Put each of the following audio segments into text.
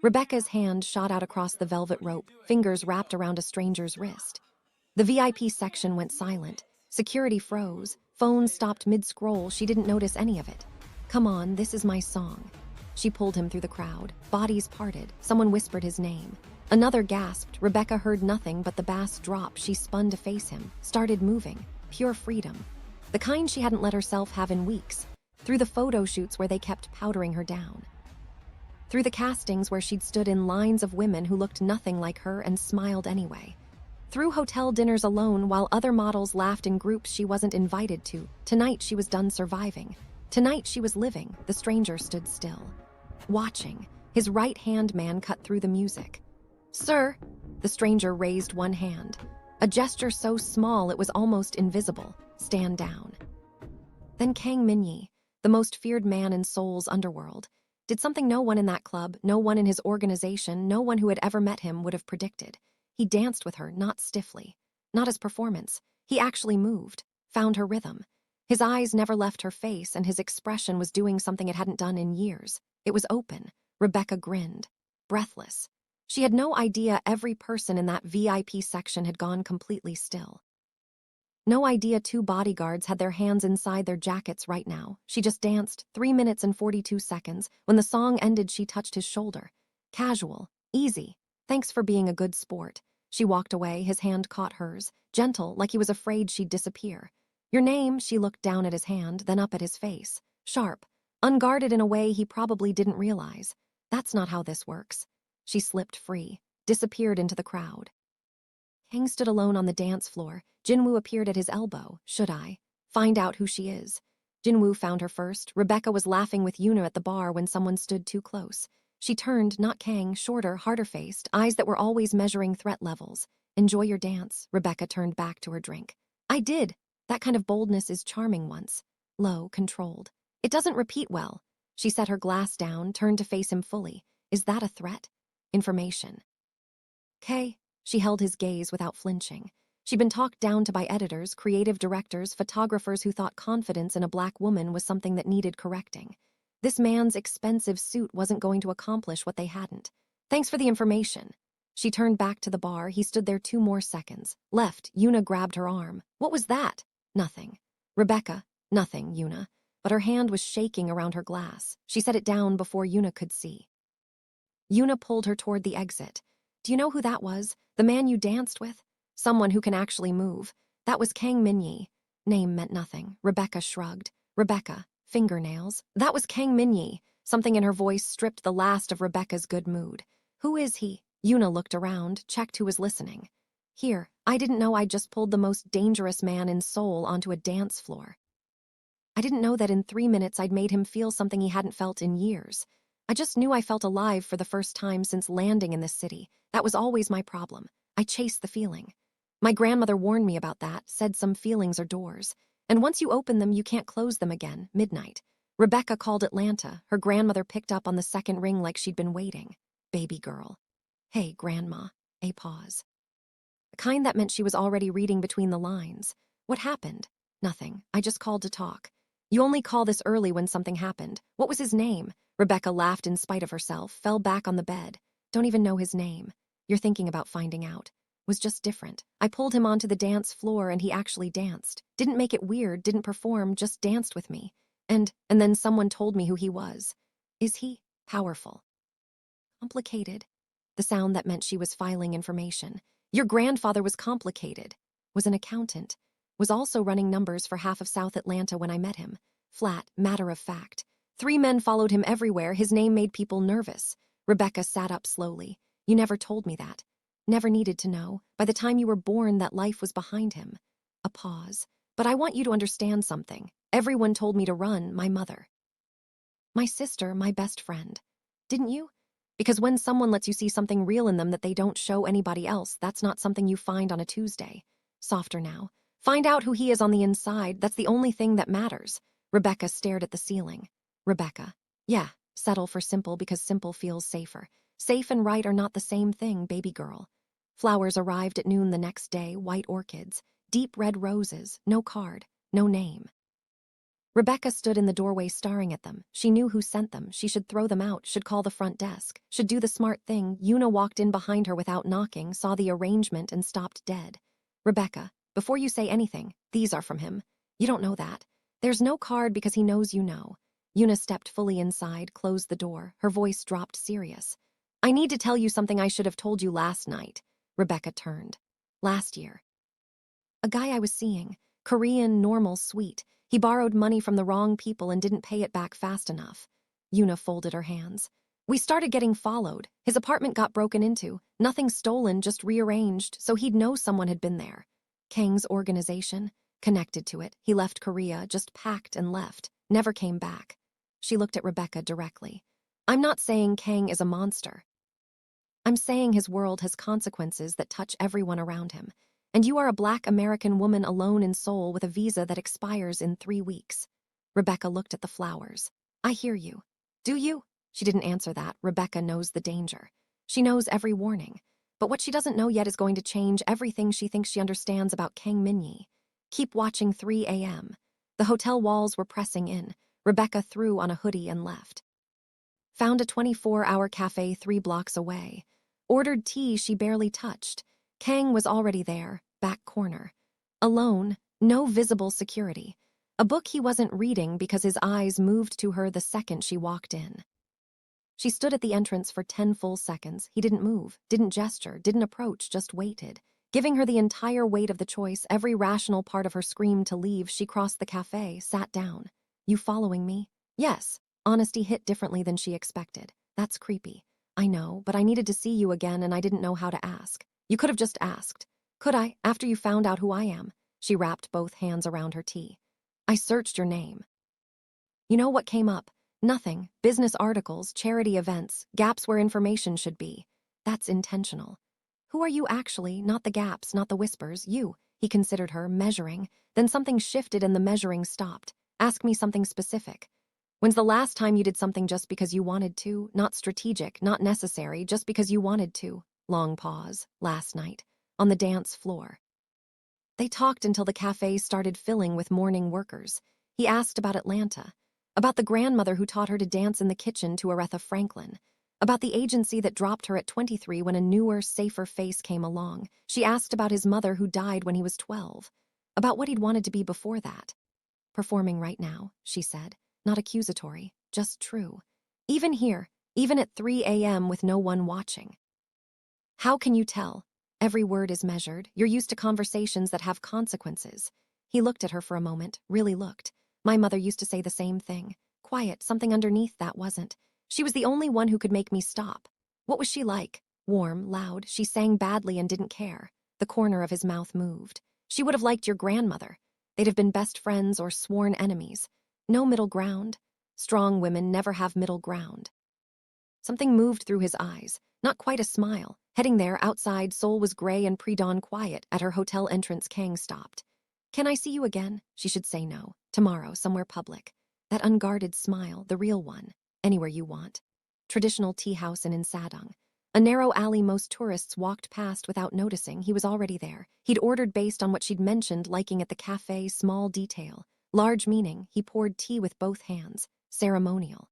Rebecca's hand shot out across the velvet rope, fingers wrapped around a stranger's wrist. The VIP section went silent. Security froze. Phones stopped mid-scroll. She didn't notice any of it. "Come on, this is my song." She pulled him through the crowd. Bodies parted. Someone whispered his name. Another gasped. Rebecca heard nothing but the bass drop. She spun to face him, started moving. Pure freedom. The kind she hadn't let herself have in weeks. Through the photo shoots where they kept powdering her down. Through the castings where she'd stood in lines of women who looked nothing like her and smiled anyway. Through hotel dinners alone while other models laughed in groups she wasn't invited to. Tonight she was done surviving. Tonight she was living. The stranger stood still, watching. His right-hand man cut through the music. "Sir," the stranger raised one hand. A gesture so small it was almost invisible. "Stand down." Then Kang Minyi, the most feared man in Seoul's underworld, did something no one in that club, no one in his organization, no one who had ever met him would have predicted. He danced with her, not stiffly, not as performance. He actually moved, found her rhythm. His eyes never left her face, and his expression was doing something it hadn't done in years. It was open. Rebecca grinned, breathless. She had no idea every person in that VIP section had gone completely still. No idea 2 bodyguards had their hands inside their jackets right now. She just danced 3 minutes and 42 seconds. When the song ended, she touched his shoulder. Casual, easy. "Thanks for being a good sport." She walked away, his hand caught hers, gentle, like he was afraid she'd disappear. "Your name?" She looked down at his hand, then up at his face. Sharp, unguarded in a way he probably didn't realize. "That's not how this works." She slipped free, disappeared into the crowd. Kang stood alone on the dance floor. Jinwoo appeared at his elbow. "Should I find out who she is?" Jinwoo found her first. Rebecca was laughing with Yuna at the bar when someone stood too close. She turned, not Kang, shorter, harder-faced, eyes that were always measuring threat levels. "Enjoy your dance." Rebecca turned back to her drink. "I did." That kind of boldness is charming once. Low, controlled. "It doesn't repeat well." She set her glass down, turned to face him fully. "Is that a threat?" "Information." "Kay." She held his gaze without flinching. She'd been talked down to by editors, creative directors, photographers who thought confidence in a black woman was something that needed correcting. This man's expensive suit wasn't going to accomplish what they hadn't. "Thanks for the information." She turned back to the bar. He stood there 2 more seconds. Left. Yuna grabbed her arm. "What was that?" "Nothing." "Rebecca." "Nothing, Yuna." But her hand was shaking around her glass. She set it down before Yuna could see. Yuna pulled her toward the exit. "Do you know who that was? The man you danced with?" "Someone who can actually move." "That was Kang Minyi." Name meant nothing. Rebecca shrugged. "Rebecca." Fingernails. "That was Kang Minyi." Something in her voice stripped the last of Rebecca's good mood. "Who is he?" Yuna looked around, checked who was listening. "Here, I didn't know I'd just pulled the most dangerous man in Seoul onto a dance floor. I didn't know that in 3 minutes I'd made him feel something he hadn't felt in years. I just knew I felt alive for the first time since landing in this city. That was always my problem. I chased the feeling. My grandmother warned me about that, said some feelings are doors. And once you open them, you can't close them again." Midnight. Rebecca called Atlanta. Her grandmother picked up on the second ring like she'd been waiting. "Baby girl." "Hey, Grandma." A pause. A kind that meant she was already reading between the lines. "What happened?" "Nothing. I just called to talk." "You only call this early when something happened. What was his name?" Rebecca laughed in spite of herself, fell back on the bed. "Don't even know his name." "You're thinking about finding out." "Was just different. I pulled him onto the dance floor and he actually danced. Didn't make it weird, didn't perform, just danced with me. And then someone told me who he was." "Is he powerful?" "Complicated." The sound that meant she was filing information. "Your grandfather was complicated. Was an accountant. Was also running numbers for half of South Atlanta when I met him. Flat, matter of fact. 3 men followed him everywhere. His name made people nervous." Rebecca sat up slowly. "You never told me that." "Never needed to know. By the time you were born, that life was behind him." A pause. "But I want you to understand something. Everyone told me to run, my mother. My sister, my best friend. Didn't you? Because when someone lets you see something real in them that they don't show anybody else, that's not something you find on a Tuesday." Softer now. "Find out who he is on the inside. That's the only thing that matters." Rebecca stared at the ceiling. Rebecca. "Yeah, settle for simple because simple feels safer. Safe and right are not the same thing, baby girl." Flowers arrived at noon the next day, white orchids, deep red roses, no card, no name. Rebecca stood in the doorway staring at them. She knew who sent them. She should throw them out, should call the front desk, should do the smart thing. Una walked in behind her without knocking, saw the arrangement, and stopped dead. Rebecca, before you say anything, these are from him. You don't know that. There's no card because he knows you know. Una stepped fully inside, closed the door. Her voice dropped serious. I need to tell you something I should have told you last night. Rebecca turned. Last year. A guy I was seeing. Korean, normal, sweet. He borrowed money from the wrong people and didn't pay it back fast enough. Una folded her hands. We started getting followed. His apartment got broken into. Nothing stolen, just rearranged, so he'd know someone had been there. Kang's organization? Connected to it. He left Korea, just packed and left. Never came back. She looked at Rebecca directly. I'm not saying Kang is a monster. I'm saying his world has consequences that touch everyone around him. And you are a Black American woman alone in Seoul with a visa that expires in 3 weeks. Rebecca looked at the flowers. I hear you. Do you? She didn't answer that. Rebecca knows the danger. She knows every warning. But what she doesn't know yet is going to change everything she thinks she understands about Kang Min-yi. Keep watching 3 a.m. The hotel walls were pressing in. Rebecca threw on a hoodie and left. Found a 24-hour cafe 3 blocks away. Ordered tea she barely touched. Kang was already there, back corner. Alone, no visible security. A book he wasn't reading because his eyes moved to her the second she walked in. She stood at the entrance for 10 full seconds. He didn't move, didn't gesture, didn't approach, just waited. Giving her the entire weight of the choice, every rational part of her screamed to leave. She crossed the cafe, sat down. You following me? Yes. Honesty hit differently than she expected. That's creepy. I know, but I needed to see you again and I didn't know how to ask. You could have just asked. Could I, after you found out who I am? She wrapped both hands around her tea. I searched your name. You know what came up? Nothing. Business articles, charity events, gaps where information should be. That's intentional. Who are you actually? Not the gaps, not the whispers. You. He considered her, measuring. Then something shifted and the measuring stopped. Ask me something specific. When's the last time you did something just because you wanted to? Not strategic, not necessary, just because you wanted to. Long pause. Last night. On the dance floor. They talked until the cafe started filling with morning workers. He asked about Atlanta. About the grandmother who taught her to dance in the kitchen to Aretha Franklin. About the agency that dropped her at 23 when a newer, safer face came along. She asked about his mother who died when he was 12. About what he'd wanted to be before that. Performing right now, she said. Not accusatory, just true. Even here, even at 3 a.m. with no one watching. How can you tell? Every word is measured. You're used to conversations that have consequences. He looked at her for a moment, really looked. My mother used to say the same thing. Quiet, something underneath that wasn't. She was the only one who could make me stop. What was she like? Warm, loud. She sang badly and didn't care. The corner of his mouth moved. She would have liked your grandmother. They'd have been best friends or sworn enemies. No middle ground. Strong women never have middle ground. Something moved through his eyes. Not quite a smile. Heading there, outside, Seoul was gray and pre-dawn quiet. At her hotel entrance, Kang stopped. Can I see you again? She should say no. Tomorrow, somewhere public. That unguarded smile, the real one. Anywhere you want. Traditional tea house in Insadong. A narrow alley most tourists walked past without noticing. He was already there. He'd ordered based on what she'd mentioned, liking at the cafe, small detail. Large meaning, he poured tea with both hands. Ceremonial.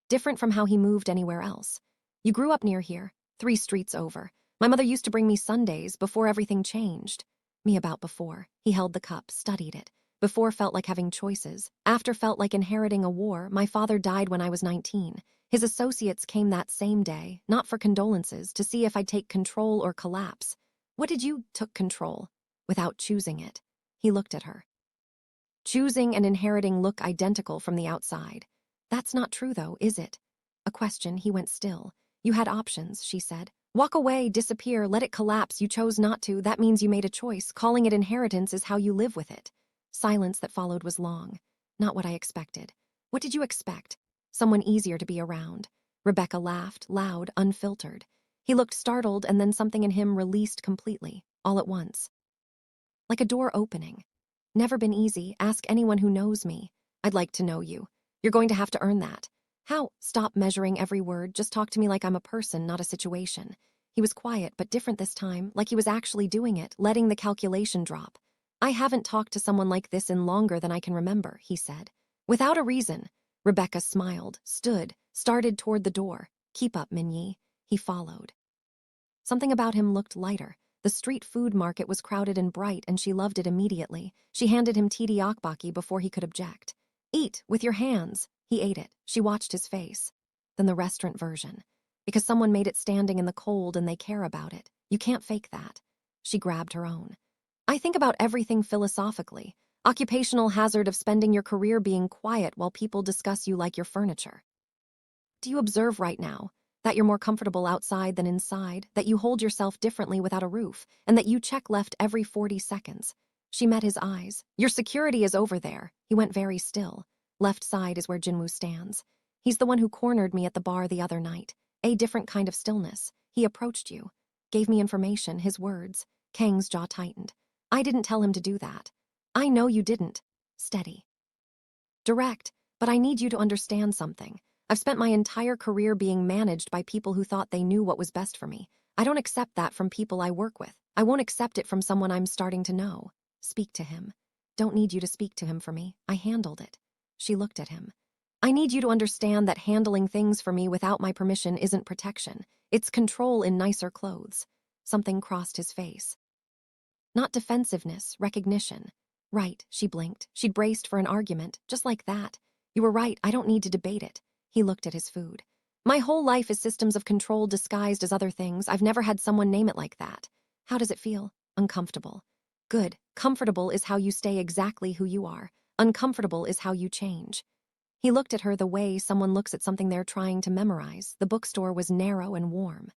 Different from how he moved anywhere else. You grew up near here, 3 streets over. My mother used to bring me Sundays before everything changed. Me about before. He held the cup, studied it. Before felt like having choices. After felt like inheriting a war. My father died when I was 19. His associates came that same day, not for condolences, to see if I'd take control or collapse. What did you took control? Without choosing it. He looked at her. Choosing and inheriting look identical from the outside. That's not true though, is it? A question, he went still. You had options, she said. Walk away, disappear, let it collapse. You chose not to. That means you made a choice. Calling it inheritance is how you live with it. Silence that followed was long. Not what I expected. What did you expect? Someone easier to be around. Rebecca laughed, loud, unfiltered. He looked startled and then something in him released completely, all at once. Like a door opening. Never been easy. Ask anyone who knows me. I'd like to know you. You're going to have to earn that. How? Stop measuring every word. Just talk to me like I'm a person, not a situation. He was quiet, but different this time, like he was actually doing it, letting the calculation drop. I haven't talked to someone like this in longer than I can remember, he said. Without a reason. Rebecca smiled, stood, started toward the door. Keep up, Minyi. He followed. Something about him looked lighter. The street food market was crowded and bright, and she loved it immediately. She handed him tidi akbaki before he could object. Eat, with your hands. He ate it. She watched his face. Then the restaurant version. Because someone made it standing in the cold and they care about it. You can't fake that. She grabbed her own. I think about everything philosophically. Occupational hazard of spending your career being quiet while people discuss you like your furniture. Do you observe right now that you're more comfortable outside than inside, that you hold yourself differently without a roof, and that you check left every 40 seconds? She met his eyes. Your security is over there. He went very still. Left side is where Jinwoo stands. He's the one who cornered me at the bar the other night. A different kind of stillness. He approached you. Gave me information, his words. Kang's jaw tightened. I didn't tell him to do that. I know you didn't. Steady. Direct, but I need you to understand something. I've spent my entire career being managed by people who thought they knew what was best for me. I don't accept that from people I work with. I won't accept it from someone I'm starting to know. Speak to him. Don't need you to speak to him for me. I handled it. She looked at him. I need you to understand that handling things for me without my permission isn't protection. It's control in nicer clothes. Something crossed his face. Not defensiveness, recognition. Right, she blinked. She'd braced for an argument, just like that. You were right, I don't need to debate it. He looked at his food. My whole life is systems of control disguised as other things. I've never had someone name it like that. How does it feel? Uncomfortable. Good. Comfortable is how you stay exactly who you are. Uncomfortable is how you change. He looked at her the way someone looks at something they're trying to memorize. The bookstore was narrow and warm.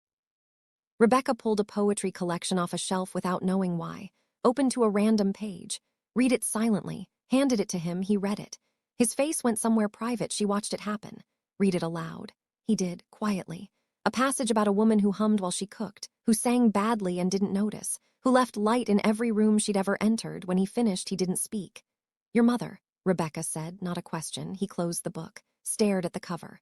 Rebecca pulled a poetry collection off a shelf without knowing why. Opened to a random page. Read it silently. Handed it to him, he read it. His face went somewhere private. She watched it happen. Read it aloud. He did, quietly. A passage about a woman who hummed while she cooked, who sang badly and didn't notice, who left light in every room she'd ever entered. When he finished, he didn't speak. Your mother, Rebecca said, not a question. He closed the book, stared at the cover.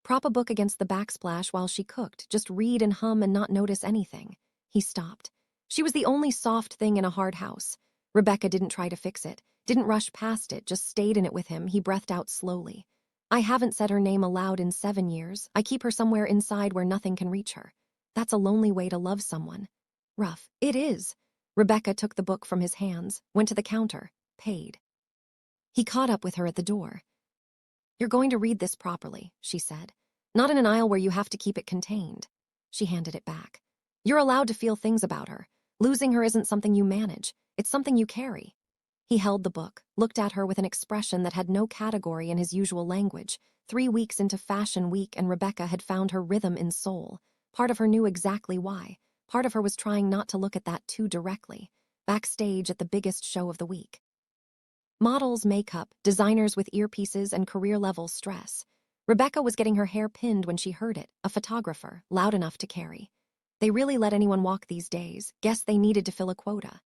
Prop a book against the backsplash while she cooked. Just read and hum and not notice anything. He stopped. She was the only soft thing in a hard house. Rebecca didn't try to fix it, didn't rush past it, just stayed in it with him. He breathed out slowly. I haven't said her name aloud in 7 years. I keep her somewhere inside where nothing can reach her. That's a lonely way to love someone. Rough. It is. Rebecca took the book from his hands, went to the counter, paid. He caught up with her at the door. You're going to read this properly, she said. Not in an aisle where you have to keep it contained. She handed it back. You're allowed to feel things about her. Losing her isn't something you manage. It's something you carry. He held the book, looked at her with an expression that had no category in his usual language. 3 weeks into Fashion Week, and Rebecca had found her rhythm in soul. Part of her knew exactly why. Part of her was trying not to look at that too directly. Backstage at the biggest show of the week. Models, makeup, designers with earpieces and career-level stress. Rebecca was getting her hair pinned when she heard it, a photographer, loud enough to carry. They really let anyone walk these days. Guess they needed to fill a quota.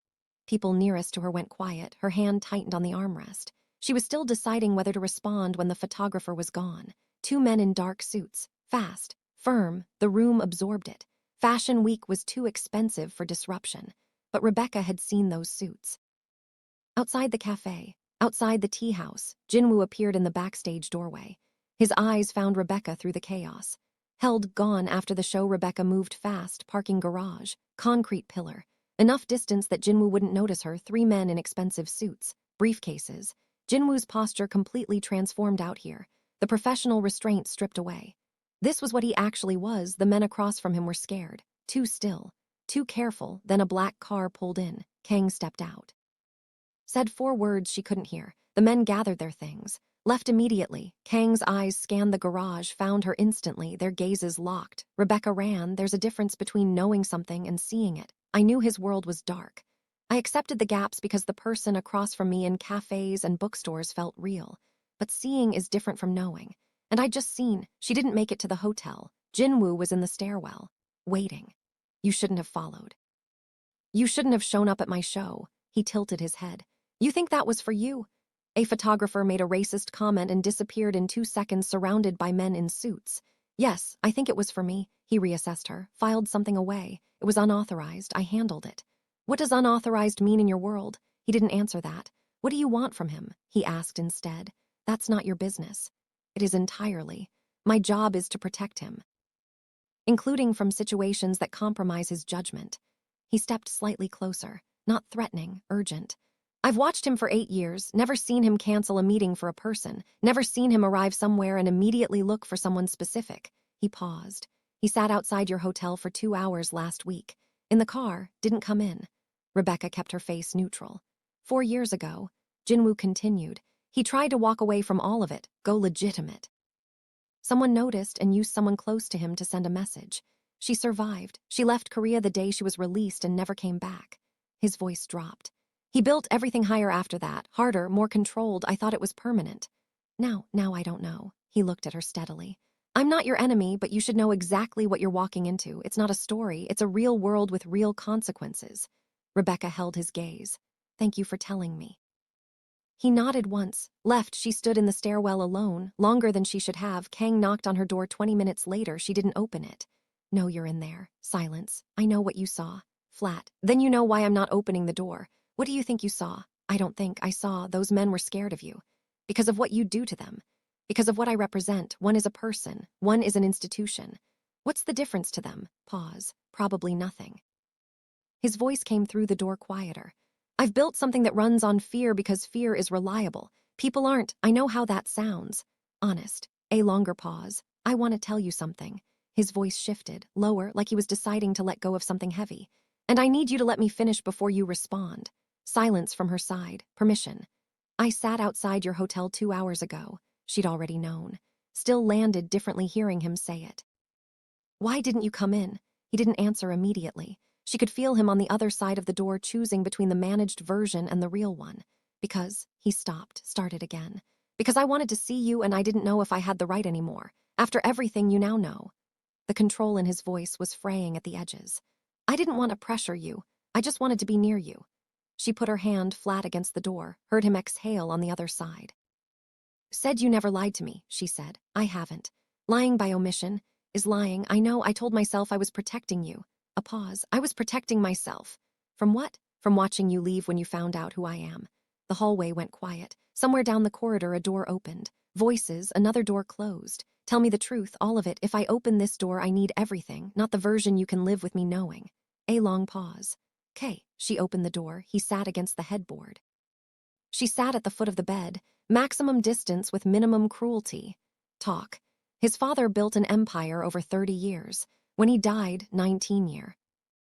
People nearest to her went quiet, her hand tightened on the armrest. She was still deciding whether to respond when the photographer was gone. 2 men in dark suits, fast, firm, the room absorbed it. Fashion Week was too expensive for disruption, but Rebecca had seen those suits. Outside the cafe, outside the tea house, Jinwoo appeared in the backstage doorway. His eyes found Rebecca through the chaos. Held gone after the show, Rebecca moved fast, parking garage, concrete pillar. Enough distance that Jinwoo wouldn't notice her. 3 men in expensive suits, briefcases. Jinwoo's posture completely transformed out here, the professional restraint stripped away. This was what he actually was. The men across from him were scared, too still, too careful. Then a black car pulled in. Kang stepped out. Said 4 words she couldn't hear. The men gathered their things, left immediately. Kang's eyes scanned the garage, found her instantly, their gazes locked. Rebecca ran. There's a difference between knowing something and seeing it. I knew his world was dark. I accepted the gaps because the person across from me in cafes and bookstores felt real. But seeing is different from knowing. And I'd just seen. She didn't make it to the hotel. Jinwoo was in the stairwell, waiting. You shouldn't have followed. You shouldn't have shown up at my show. He tilted his head. You think that was for you? A photographer made a racist comment and disappeared in 2 seconds, surrounded by men in suits. Yes, I think it was for me. He reassessed her, filed something away. It was unauthorized. I handled it. What does unauthorized mean in your world? He didn't answer that. What do you want from him? He asked instead. That's not your business. It is entirely. My job is to protect him, including from situations that compromise his judgment. He stepped slightly closer, not threatening, urgent. I've watched him for 8 years, never seen him cancel a meeting for a person, never seen him arrive somewhere and immediately look for someone specific. He paused. He sat outside your hotel for 2 hours last week. In the car, didn't come in. Rebecca kept her face neutral. 4 years ago, Jinwoo continued, he tried to walk away from all of it, go legitimate. Someone noticed and used someone close to him to send a message. She survived. She left Korea the day she was released and never came back. His voice dropped. He built everything higher after that, harder, more controlled. I thought it was permanent. Now I don't know. He looked at her steadily. I'm not your enemy, but you should know exactly what you're walking into. It's not a story. It's a real world with real consequences. Rebecca held his gaze. Thank you for telling me. He nodded once. Left, she stood in the stairwell alone, longer than she should have. Kang knocked on her door 20 minutes later. She didn't open it. No, you're in there. Silence. I know what you saw. Flat. Then you know why I'm not opening the door. What do you think you saw? I don't think I saw. Those men were scared of you. Because of what you do to them. Because of what I represent. One is a person. One is an institution. What's the difference to them? Pause. Probably nothing. His voice came through the door quieter. I've built something that runs on fear because fear is reliable. People aren't. I know how that sounds. Honest. A longer pause. I want to tell you something. His voice shifted, lower, like he was deciding to let go of something heavy. And I need you to let me finish before you respond. Silence from her side. Permission. I sat outside your hotel 2 hours ago. She'd already known. Still landed differently hearing him say it. Why didn't you come in? He didn't answer immediately. She could feel him on the other side of the door choosing between the managed version and the real one. Because, he stopped, started again. Because I wanted to see you and I didn't know if I had the right anymore. After everything you now know. The control in his voice was fraying at the edges. I didn't want to pressure you. I just wanted to be near you. She put her hand flat against the door, heard him exhale on the other side. Said you never lied to me, she said. I haven't. Lying by omission is lying. I know. I told myself I was protecting you. A pause. I was protecting myself. From what? From watching you leave when you found out who I am. The hallway went quiet. Somewhere down the corridor a door opened. Voices, another door closed. Tell me the truth, all of it. If I open this door, I need everything, not the version you can live with me knowing. A long pause. "'Kay." She opened the door. He sat against the headboard. She sat at the foot of the bed. Maximum distance with minimum cruelty. Talk. His father built an empire over 30 years. When he died, 19 years.